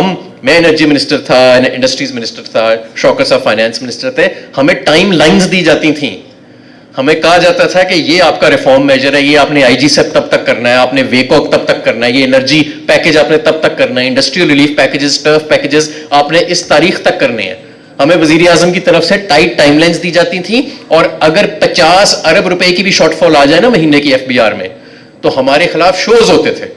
मैं एनर्जी मिनिस्टर था, इंडस्ट्रीज मिनिस्टर था, शौकत साहब फाइनेंस मिनिस्टर थे, हमें टाइम लाइंस दी जाती थी। हमें कहा जाता था कि ये आपका रिफॉर्म मेजर है, ये आपने आईजी से तब तक करना है, आपने वेकॉक तब तक करना है, ये एनर्जी पैकेज आपने तब तक करना है, industrial relief packages, turf packages आपने इस तारीख तक करने हैं। हमें वजीर आजम की तरफ से टाइट टाइमलाइंस दी जाती थी, और अगर 50 अरब रुपए की भी शॉर्टफॉल आ जाए ना महीने की एफबीआर में, तो हमारे खिलाफ शोज होते थे,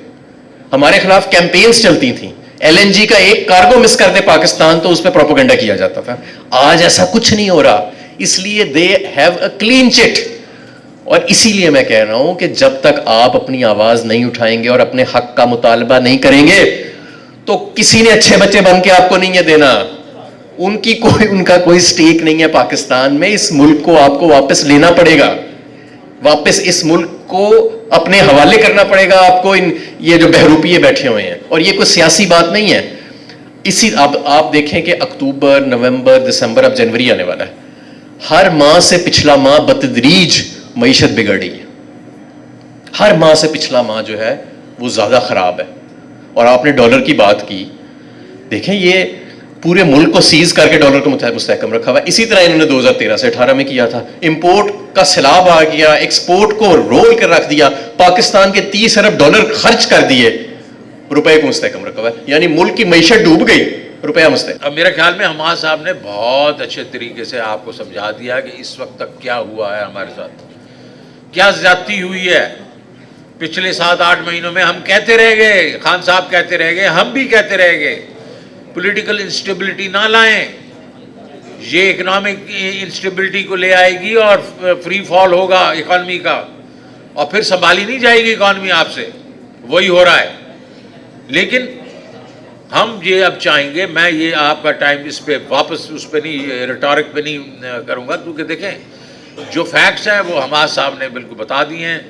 हमारे खिलाफ कैंपेन्स चलती थी। एलएनजी का एक कार्गो मिस कर दे पाकिस्तान तो उस पर प्रोपेगेंडा किया जाता था। आज ऐसा कुछ नहीं हो रहा, इसलिए they have a clean chit. और इसीलिए मैं कह रहा हूं कि जब तक आप अपनी आवाज नहीं उठाएंगे और अपने हक का मुतालबा नहीं करेंगे, तो किसी ने अच्छे बच्चे बन के आपको नहीं है देना। उनका कोई स्टेक नहीं है पाकिस्तान में। इस मुल्क को आपको वापस लेना पड़ेगा, वापस इस मुल्क को अपने हवाले करना पड़ेगा आपको। ये जो बहरूपिये बैठे हुए हैं, और ये कोई सियासी बात नहीं है। आप देखें कि अक्टूबर, नवंबर, दिसंबर, अब जनवरी आने वाला है, हर माह से पिछला माह बतदरीज मईशत बिगड़ रही है। हर माह से पिछला माह जो है वो ज्यादा खराब है। और आपने डॉलर की बात की, देखें ये पूरे मुल्क को सीज करके डॉलर को मुस्तहकम रखा हुआ है। इसी तरह इन्होंने 2013 से 18 में किया था। इंपोर्ट का सैलाब आ गया, एक्सपोर्ट को रोल कर रख दिया, पाकिस्तान के 30 अरब डॉलर खर्च कर दिए, रुपए को मुस्तहकम रखा हुआ है। यानी मुल्क की मईशत डूब गई, रुपया मुस्तहकम। अब मेरे ख्याल में हमाद साहब ने बहुत अच्छे तरीके से आपको समझा दिया कि इस वक्त तक क्या हुआ है, हमारे साथ क्या ज्यादती हुई है। पिछले 7-8 महीनों में हम कहते रह गए, खान साहब कहते रह गए, हम भी कहते रह गए, पॉलिटिकल इंस्टेबिलिटी ना लाएं, ये इकोनॉमिक इंस्टेबिलिटी को ले आएगी और फ्री फॉल होगा इकॉनमी का, और फिर संभाली नहीं जाएगी इकॉनमी आपसे। वही हो रहा है। लेकिन हम ये अब चाहेंगे, मैं ये आपका टाइम इस पे वापस उस पे नहीं, रिटॉरिक पे नहीं करूँगा, क्योंकि देखें जो फैक्ट्स हैं वो हमाद साहब ने बिल्कुल बता दिए हैं,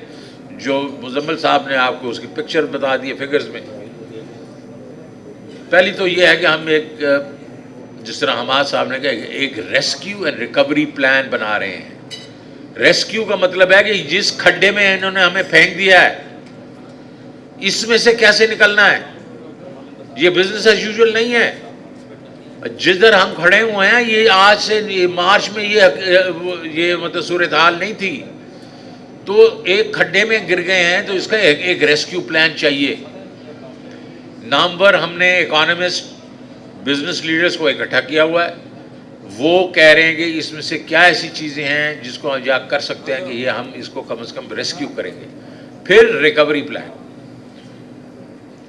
जो मुजम्मिल साहब ने आपको उसकी पिक्चर बता दी है फिगर्स में। पहली तो ये है कि हम एक, जिस तरह हमाद साहब ने कहा, एक रेस्क्यू एंड रिकवरी प्लान बना रहे हैं। रेस्क्यू का मतलब है कि जिस खड्डे में इन्होंने हमें फेंक दिया है, इसमें से कैसे निकलना है। ये बिजनेस एज यूजुअल नहीं है। जिधर हम खड़े हुए हैं, ये आज से मार्च में ये मतलब सूरत हाल नहीं थी, तो एक खड्डे में गिर गए हैं, तो इसका एक रेस्क्यू प्लान चाहिए। नामवर हमने इकोनॉमिस्ट, बिजनेस लीडर्स को इकट्ठा किया हुआ है। वो कह रहे हैं कि इसमें से क्या ऐसी चीज़ें हैं जिसको हम कर सकते हैं कि ये हम इसको कम से कम रेस्क्यू करेंगे। फिर रिकवरी प्लान,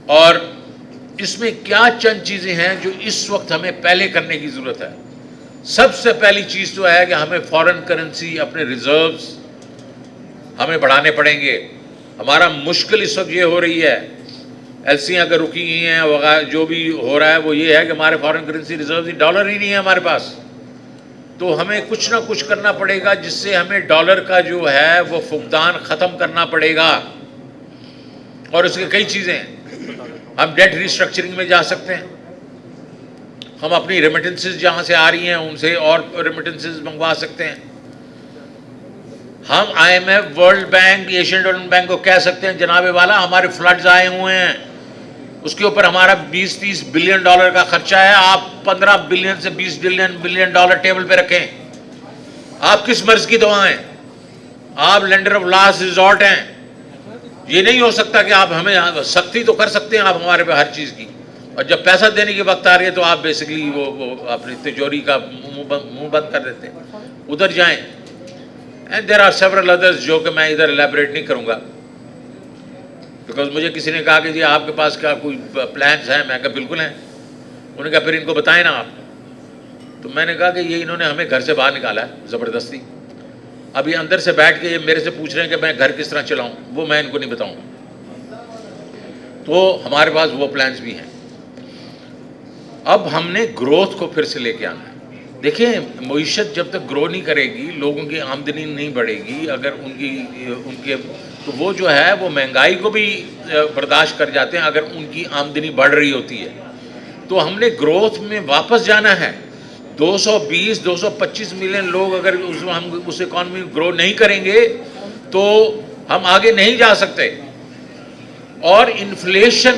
और इसमें क्या चंद चीज़ें हैं जो इस वक्त हमें पहले करने की ज़रूरत है। सबसे पहली चीज़ तो है कि हमें फॉरेन करेंसी, अपने रिजर्व्स हमें बढ़ाने पड़ेंगे। हमारा मुश्किल इस वक्त ये हो रही है, एलसीयाँ अगर रुकी हुई हैं वगैरह, जो भी हो रहा है वो ये है कि हमारे फॉरेन करेंसी रिजर्व डॉलर ही नहीं है हमारे पास। तो हमें कुछ ना कुछ करना पड़ेगा जिससे हमें डॉलर का जो है वो फुकदान ख़त्म करना पड़ेगा। और उसके कई चीज़ें हैं। हम डेट रिस्ट्रक्चरिंग में जा सकते हैं, हम अपनी रेमिटेंसेस जहाँ से आ रही हैं उनसे और रेमिटेंसेस मंगवा सकते हैं। हम IMF, world bank, Asian development bank को कह सकते हैं, जनाबे वाला हमारे फ्लड्स आए हुए हैं, उसके ऊपर हमारा 20-30 बिलियन डॉलर का खर्चा है, आप 15 बिलियन से 20 बिलियन डॉलर टेबल पे रखें। आप किस मर्ज की दवा हैं? आप लेंडर ऑफ लास्ट रिजॉर्ट हैं। ये नहीं हो सकता कि आप हमें सख्ती तो कर सकते हैं आप हमारे पे हर चीज़ की, और जब पैसा देने की वक्त आ रही है तो आप बेसिकली वो अपनी तिजोरी का मुंह बंद कर देते हैं। उधर जाएं। And there are several others जो कि मैं इधर एलैबोरेट नहीं करूँगा, बिकॉज मुझे किसी ने कहा कि जी आपके पास क्या कोई प्लान्स हैं? मैं कहा बिल्कुल हैं। उन्होंने कहा फिर इनको बताएं ना आप। तो मैंने कहा कि ये इन्होंने हमें घर से बाहर निकाला है ज़बरदस्ती। अभी अंदर से बैठ के ये मेरे से पूछ रहे हैं कि मैं घर किस तरह चलाऊं, वो मैं इनको नहीं बताऊंगा। तो हमारे पास वो प्लान्स भी हैं। अब हमने ग्रोथ को फिर से लेके आना है। देखिए, मईशत जब तक ग्रो नहीं करेगी, लोगों की आमदनी नहीं बढ़ेगी, अगर उनके तो वो जो है वो महंगाई को भी बर्दाश्त कर जाते हैं अगर उनकी आमदनी बढ़ रही होती है। तो हमने ग्रोथ में वापस जाना है। 220-225 मिलियन लोग अगर हम उस इकॉनमी में ग्रो नहीं करेंगे तो हम आगे नहीं जा सकते। और इन्फ्लेशन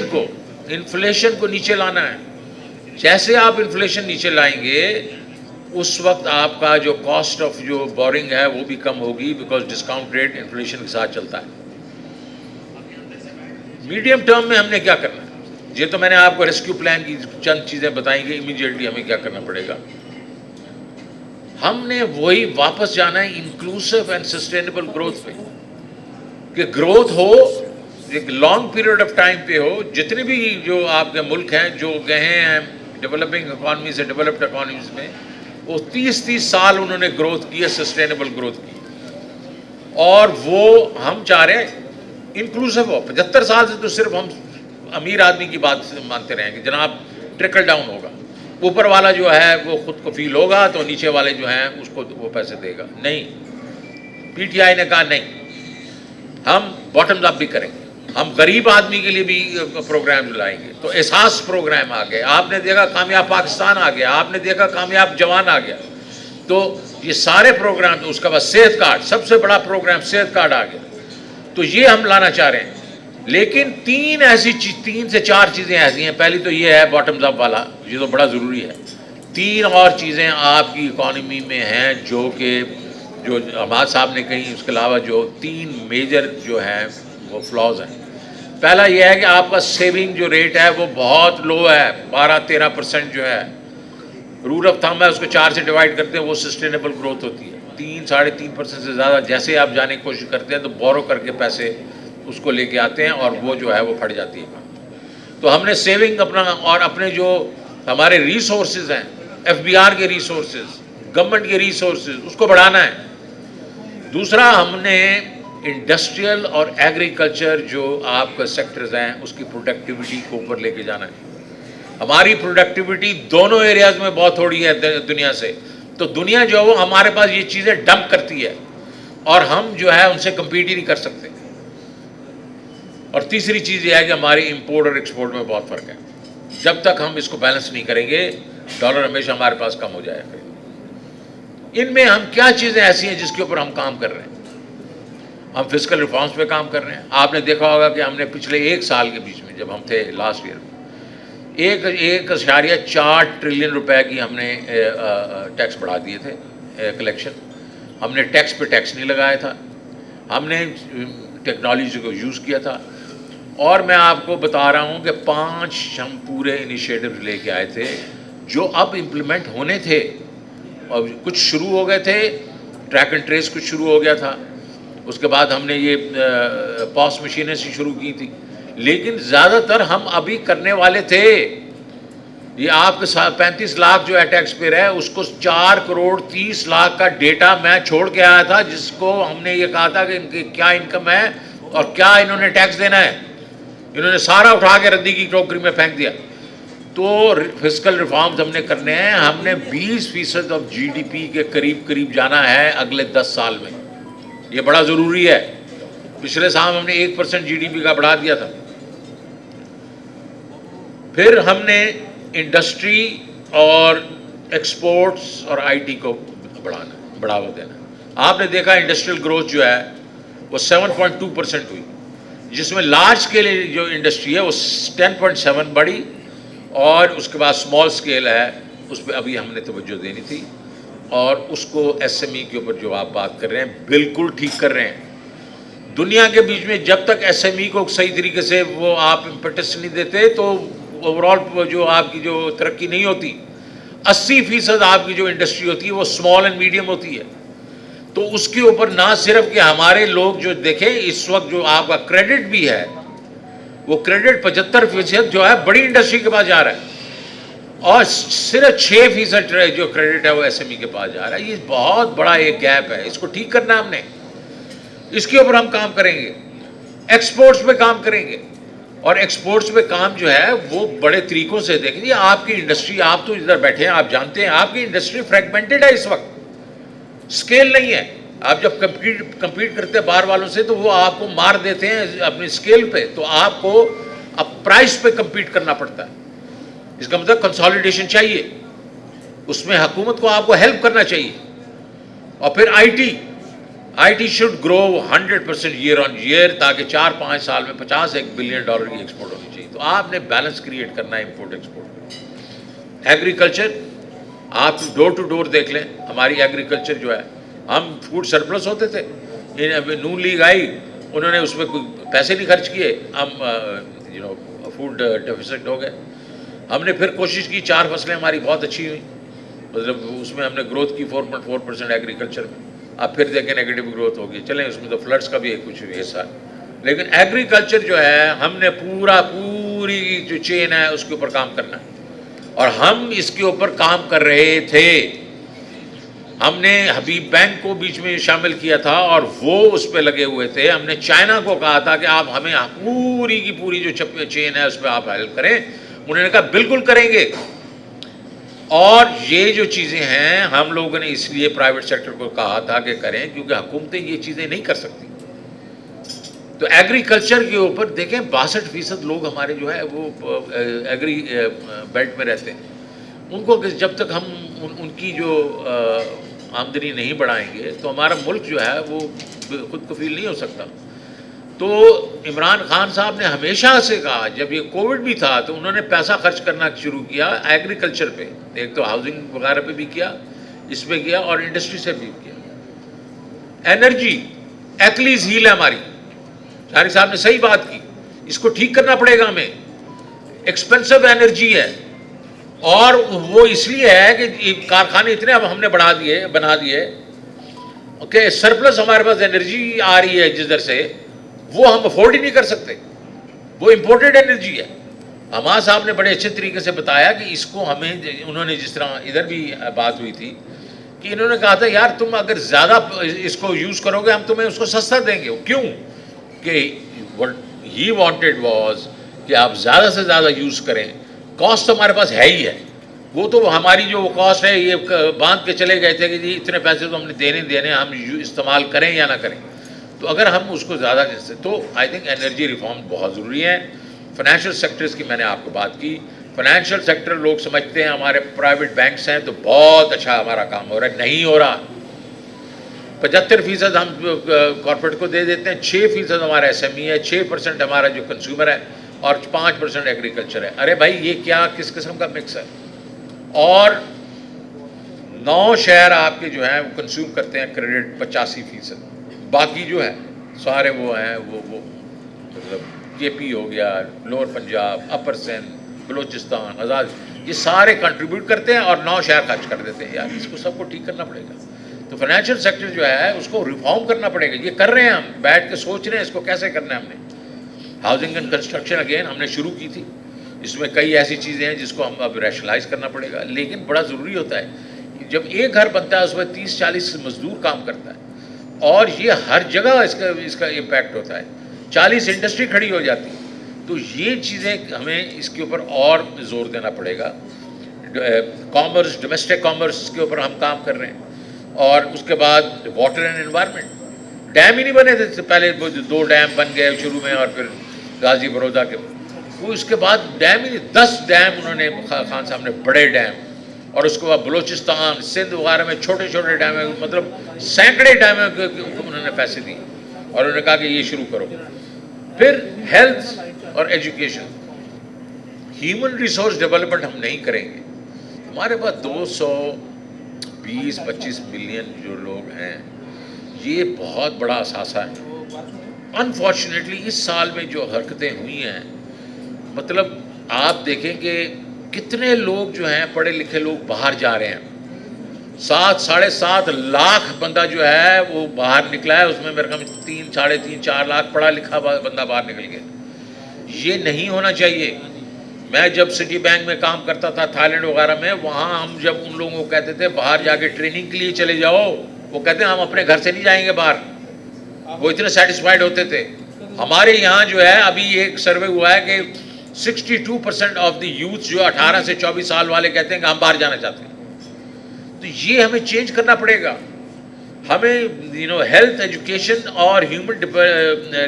को नीचे लाना है। जैसे आप इन्फ्लेशन नीचे लाएंगे उस वक्त आपका जो कॉस्ट ऑफ जो बोरिंग है वो भी कम होगी, बिकॉज डिस्काउंट रेट इन्फ्लेशन के साथ चलता है। मीडियम टर्म में हमने क्या करना है, ये तो मैंने आपको रेस्क्यू प्लान की चंद चीज़ें बताएंगे। इमीडिएटली हमें क्या करना पड़ेगा, हमने वही वापस जाना है इंक्लूसिव एंड सस्टेनेबल ग्रोथ पे, कि ग्रोथ हो एक लॉन्ग पीरियड ऑफ टाइम पे हो। जितने भी जो आपके मुल्क हैं जो गए हैं डेवलपिंग इकॉनमी से डेवलप्ड इकॉनमीज में, वो 30-30 साल उन्होंने ग्रोथ की है, सस्टेनेबल ग्रोथ की। और वो हम चाह रहे हैं इंक्लूसिव हो। 75 साल से तो सिर्फ हम अमीर आदमी की बात मानते रहे कि जनाब ट्रिकल डाउन होगा, ऊपर वाला जो है वो खुद को फील होगा तो नीचे वाले जो हैं उसको वो पैसे देगा। नहीं, पीटीआई ने कहा नहीं, हम बॉटम्स अप भी करेंगे, हम गरीब आदमी के लिए भी प्रोग्राम लाएंगे। तो एहसास प्रोग्राम आ गए, आपने देखा कामयाब पाकिस्तान आ गया, आपने देखा कामयाब जवान आ गया। तो ये सारे प्रोग्राम, तो उसके बाद सेहत कार्ड, सबसे बड़ा प्रोग्राम सेहत कार्ड आ गया। तो ये हम लाना चाह रहे हैं। लेकिन 3 से 4 चीज़ें ऐसी हैं। पहली तो ये है बॉटम्स अप वाला, ये तो बड़ा ज़रूरी है। 3 और चीज़ें आपकी इकॉनमी में हैं जो हमाद साहब ने कही, उसके अलावा जो 3 मेजर जो हैं वो फ्लॉज हैं। पहला यह है कि आपका सेविंग जो रेट है वो बहुत लो है, 12-13% जो है। रूल ऑफ थंब है, उसको 4 से डिवाइड करते हैं, वो सस्टेनेबल ग्रोथ होती है। 3-3.5% से ज़्यादा जैसे आप जाने की कोशिश करते हैं तो बोरो करके पैसे उसको लेके आते हैं और वो जो है वो फट जाती है। तो हमने सेविंग अपना और अपने जो हमारे रिसोर्सेज हैं, FBR के रिसोर्सेज, गवर्नमेंट के रिसोर्सेज, उसको बढ़ाना है। दूसरा, हमने इंडस्ट्रियल और एग्रीकल्चर जो आपका सेक्टर्स हैं उसकी प्रोडक्टिविटी को ऊपर लेके जाना है। हमारी प्रोडक्टिविटी दोनों एरियाज में बहुत थोड़ी है दुनिया से। तो दुनिया जो है वो हमारे पास ये चीज़ें डंप करती है और हम जो है उनसे कम्पीट ही नहीं कर सकते। और तीसरी चीज़ ये है कि हमारी इंपोर्ट और एक्सपोर्ट में बहुत फ़र्क है। जब तक हम इसको बैलेंस नहीं करेंगे, डॉलर हमेशा हमारे पास कम हो जाएगा। इनमें हम क्या चीज़ें ऐसी हैं जिसके ऊपर हम काम कर रहे हैं? हम फिजिकल रिफॉर्म्स पे काम कर रहे हैं। आपने देखा होगा कि हमने पिछले 1 साल के बीच में, जब हम थे लास्ट ईयर में, 1.4 ट्रिलियन रुपए की हमने टैक्स बढ़ा दिए थे कलेक्शन। हमने टैक्स पे टैक्स नहीं लगाया था, हमने टेक्नोलॉजी को यूज़ किया था। और मैं आपको बता रहा हूँ कि 5 हम पूरे इनिशिएटिव लेके आए थे जो अब इम्प्लीमेंट होने थे और कुछ शुरू हो गए थे। ट्रैक एंड ट्रेस कुछ शुरू हो गया था, उसके बाद हमने ये पॉस मशीनें से शुरू की थी। लेकिन ज़्यादातर हम अभी करने वाले थे। ये आपके साथ 35 लाख जो है टैक्स पेयर है, उसको 4 करोड़ 30 लाख का डेटा मैं छोड़ के आया था, जिसको हमने ये कहा था कि इनकी क्या इनकम है और क्या इन्होंने टैक्स देना है। इन्होंने सारा उठा के रद्दी की टोकरी में फेंक दिया। तो फिजिकल रिफॉर्म्स हमने करने हैं। हमने 20% ऑफ GDP के करीब जाना है अगले 10 साल में। ये बड़ा ज़रूरी है। पिछले साल हमने 1% GDP का बढ़ा दिया था। फिर हमने इंडस्ट्री और एक्सपोर्ट्स और IT को बढ़ावा देना। आपने देखा इंडस्ट्रियल ग्रोथ जो है वो 7.2% हुई, जिसमें लार्ज स्केल जो इंडस्ट्री है वो 10.7 बढ़ी और उसके बाद स्मॉल स्केल है उस पर अभी हमने तवज्जो देनी थी। और उसको SME के ऊपर जो आप बात कर रहे हैं बिल्कुल ठीक कर रहे हैं। दुनिया के बीच में जब तक SME को सही तरीके से वो आप इम्पेटस नहीं देते तो ओवरऑल जो आपकी जो तरक्की नहीं होती। 80% आपकी जो इंडस्ट्री होती है वो स्मॉल एंड मीडियम होती है। तो उसके ऊपर ना सिर्फ कि हमारे लोग जो देखें, इस वक्त जो आपका क्रेडिट भी है वो क्रेडिट 75% जो है बड़ी इंडस्ट्री के पास जा रहा है और सिर्फ 6% जो क्रेडिट है वो एसएमई के पास जा रहा है। ये बहुत बड़ा एक गैप है, इसको ठीक करना हमने, इसके ऊपर हम काम करेंगे। एक्सपोर्ट्स पे काम करेंगे, और एक्सपोर्ट्स पे काम जो है वो बड़े तरीकों से देखेंगे। आपकी इंडस्ट्री, आप तो इधर बैठे हैं, आप जानते हैं आपकी इंडस्ट्री फ्रेगमेंटेड है इस वक्त, स्केल नहीं है। आप जब compete करते हैं बाहर वालों से तो वो आपको मार देते हैं अपनी स्केल पे, तो आपको अब प्राइस पे compete करना पड़ता है। इसका मतलब कंसोलिडेशन चाहिए, उसमें हुकूमत को आपको हेल्प करना चाहिए। और फिर IT should grow 100% year on year, ताकि 4-5 साल में $51 बिलियन की एक्सपोर्ट होनी चाहिए। तो आपने बैलेंस क्रिएट करना है इंपोर्ट एक्सपोर्ट। एग्रीकल्चर, आप डोर टू डोर देख लें, हमारी एग्रीकल्चर जो है, हम फूड सरप्लस होते थे, नून लीग आई, उन्होंने उसमें कोई पैसे नहीं खर्च किए, हम फूड डेफिसिट हो गए। हमने फिर कोशिश की, 4 फसलें हमारी बहुत अच्छी हुई, मतलब उसमें हमने ग्रोथ की 4.4% एग्रीकल्चर में। अब फिर देखें नेगेटिव ग्रोथ होगी, चलें उसमें तो फ्लड्स का भी एक कुछ हिस्सा है। लेकिन एग्रीकल्चर जो है, हमने पूरी जो चेन है उसके ऊपर काम करना है, और हम इसके ऊपर काम कर रहे थे। हमने हबीब बैंक को बीच में शामिल किया था और वो उस पर लगे हुए थे। हमने चाइना को कहा था कि आप हमें पूरी की पूरी जो चेन है उस पर आप हेल्प करें। उन्होंने कहा बिल्कुल करेंगे। और ये जो चीज़ें हैं, हम लोगों ने इसलिए प्राइवेट सेक्टर को कहा था कि करें, क्योंकि हुकूमतें ये चीज़ें नहीं कर सकती। तो एग्रीकल्चर के ऊपर देखें, 62% लोग हमारे जो है वो एग्री बेल्ट में रहते हैं। उनको जब तक हम उनकी जो आमदनी नहीं बढ़ाएंगे तो हमारा मुल्क जो है वो खुद कफील नहीं हो सकता। तो इमरान खान साहब ने हमेशा से कहा, जब ये कोविड भी था तो उन्होंने पैसा खर्च करना शुरू किया एग्रीकल्चर पे, एक तो हाउसिंग वगैरह पे भी किया, इस पे किया, और इंडस्ट्री से भी किया। एनर्जी एक्लीज हील है हमारी, शारिक साहब ने सही बात की, इसको ठीक करना पड़ेगा हमें। एक्सपेंसिव एनर्जी है, और वो इसलिए है कि कारखाने इतने अब हमने बना दिए ओके, सरप्लस हमारे पास एनर्जी आ रही है जिधर से, वो हम अफोर्ड ही नहीं कर सकते, वो इंपोर्टेड एनर्जी है। हमारा साहब ने बड़े अच्छे तरीके से बताया कि इसको हमें, उन्होंने जिस तरह इधर भी बात हुई थी कि इन्होंने कहा था यार तुम अगर ज़्यादा इसको यूज़ करोगे हम तुम्हें उसको सस्ता देंगे। क्यों? कि व्हाट ही वांटेड वाज कि आप ज़्यादा से ज़्यादा यूज़ करें, कॉस्ट तो हमारे पास है ही है, वो तो हमारी जो कॉस्ट है ये बांध के चले गए थे कि जी इतने पैसे तो हमने देने, हम इस्तेमाल करें या ना करें। तो अगर हम उसको ज़्यादा जैसे, तो आई थिंक एनर्जी रिफॉर्म बहुत ज़रूरी है। फाइनेंशियल सेक्टर्स की मैंने आपको बात की। फाइनेंशियल सेक्टर लोग समझते हैं हमारे प्राइवेट बैंक्स हैं तो बहुत अच्छा हमारा काम हो रहा है, नहीं हो रहा। 75% हम कॉर्पोरेट को दे देते हैं, 6% हमारा SME है, 6% हमारा जो कंज्यूमर है, और 5% एग्रीकल्चर है। अरे भाई ये क्या किस किस्म का मिक्स है? और 9 शहर आपके जो हैं वो कंज्यूम करते हैं क्रेडिट 85%, बाकी जो है सारे वो हैं वो मतलब KP हो गया, लोअर पंजाब, अपर सिंध, बलूचिस्तान, आज़ाद, ये सारे कंट्रीब्यूट करते हैं और 9 शहर खर्च कर देते हैं। यार इसको सबको ठीक करना पड़ेगा। तो फाइनेंशियल सेक्टर जो है उसको रिफॉर्म करना पड़ेगा। ये कर रहे हैं, हम बैठ के सोच रहे हैं इसको कैसे करना है। हमने हाउसिंग एंड कंस्ट्रक्शन अगेन हमने शुरू की थी, इसमें कई ऐसी चीज़ें हैं जिसको हम अब रैशनलाइज करना पड़ेगा। लेकिन बड़ा ज़रूरी होता है जब एक घर बनता है उसमें 30-40 मजदूर काम करता है, और ये हर जगह इसका इम्पैक्ट होता है। 40 इंडस्ट्री खड़ी हो जाती है। तो ये चीज़ें हमें इसके ऊपर और जोर देना पड़ेगा। कॉमर्स, डोमेस्टिक कॉमर्स के ऊपर हम काम कर रहे हैं। और उसके बाद वाटर एंड एनवायरनमेंट, डैम ही नहीं बने थे पहले, 2 डैम बन गए शुरू में, और फिर गाजी बड़ौदा के वो, उसके बाद डैम ही 10 डैम उन्होंने, खान साहब ने बड़े डैम, और उसके बाद बलूचिस्तान, सिंध वगैरह में छोटे छोटे डैम है, मतलब सैकड़े डैम को उन्होंने पैसे दिए और उन्होंने कहा कि ये शुरू करो। फिर हेल्थ और एजुकेशन, ह्यूमन रिसोर्स डेवलपमेंट हम नहीं करेंगे। हमारे पास 220-25 मिलियन जो लोग हैं, ये बहुत बड़ा असासा है। अनफॉर्चुनेटली इस साल में जो हरकतें हुई हैं, मतलब आप देखें कि कितने लोग जो हैं पढ़े लिखे लोग बाहर जा रहे हैं। 7-7.5 लाख बंदा जो है वो बाहर निकला है, उसमें मेरे ख्याल 3-3.5-4 लाख पढ़ा लिखा बंदा बाहर निकल गया। ये नहीं होना चाहिए। मैं जब सिटी बैंक में काम करता था थाईलैंड वगैरह में, वहाँ हम जब उन लोगों को कहते थे बाहर जाके ट्रेनिंग के लिए चले जाओ, वो कहते हैं हम अपने घर से नहीं जाएंगे बाहर। वो इतने सेटिस्फाइड होते थे। हमारे यहाँ जो है अभी एक सर्वे हुआ है कि 62% ऑफ द यूथ जो 18 से 24 साल वाले कहते हैं कि हम बाहर जाना चाहते हैं। तो ये हमें चेंज करना पड़ेगा। हमें हेल्थ, एजुकेशन और ह्यूमन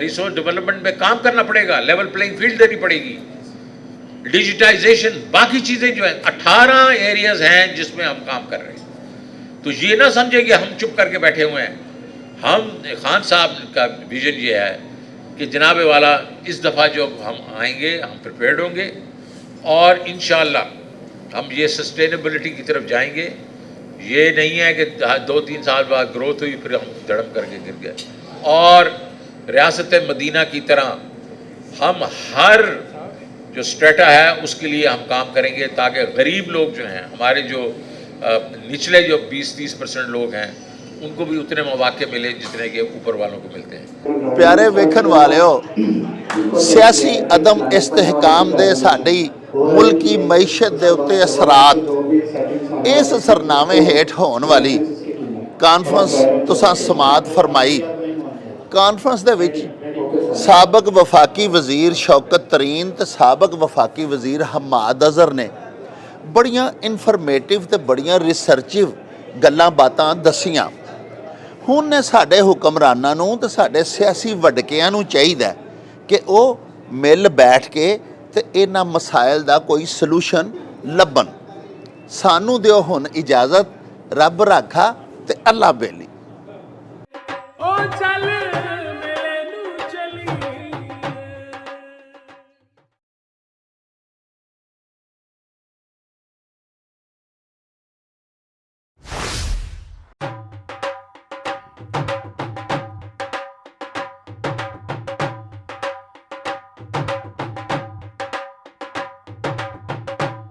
रिसोर्स डेवलपमेंट में काम करना पड़ेगा, लेवल प्लेइंग फील्ड देनी पड़ेगी, डिजिटाइजेशन, बाकी चीज़ें जो हैं 18 एरियाज हैं जिसमें हम काम कर रहे हैं। तो ये ना समझे कि हम चुप करके बैठे हुए हैं। हम खान साहब का विजन ये है कि जनाब वाला इस दफ़ा जो हम आएंगे हम प्रिपेयर्ड होंगे और इंशाअल्लाह हम ये सस्टेनेबिलिटी की तरफ जाएंगे। ये नहीं है कि 2-3 साल बाद ग्रोथ हुई फिर हम धड़म करके गिर गए। और रियासत मदीना की तरह हम हर जो स्ट्रेटा है उसके लिए हम काम करेंगे ताकि गरीब लोग जो हैं, हमारे जो निचले जो 20-30% लोग हैं, उनको भी उतने मौके मिले जितने के ऊपर वालों को मिलते हैं। प्यारे वेखन वालिओ, सियासी अदम इस्तेहकाम दे साडी मुल्की मईशत दे उत्ते असरात इस सरनामे हेठ होने वाली कानफ्रेंस तुसां समात फरमाई। कानफ्रेंस दे विच साबक वफाकी वजीर शौकत तरीन ते साबक वफाकी वजीर हमाद अजहर ने बड़ियां इनफॉर्मेटिव ते बड़ियां रिसर्चिव गल्लां बातां दसियां। हुण ने साडे हुक्मरानां नूं ते साडे सियासी वडकियां नूं चाहीदा कि ਉਹ मिल बैठ के ते इन्हां मसाइल दा कोई सलूशन ਲੱਭਣ। सानू दिओ हुण इजाजत। रब राखा ते अल्लाह बेली।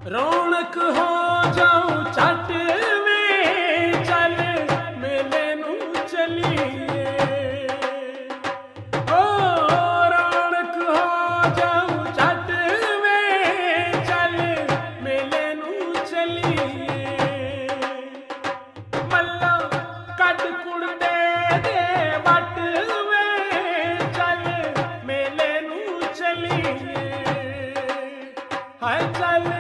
रौनक हो जाऊं छट में चल मेले नू चलिए। ओ रौनक हो जाऊं छट में चल मेले नू चलिए। मल्ला कट कुड़ते दे वट में चल मेले नू चलिए। हाय चल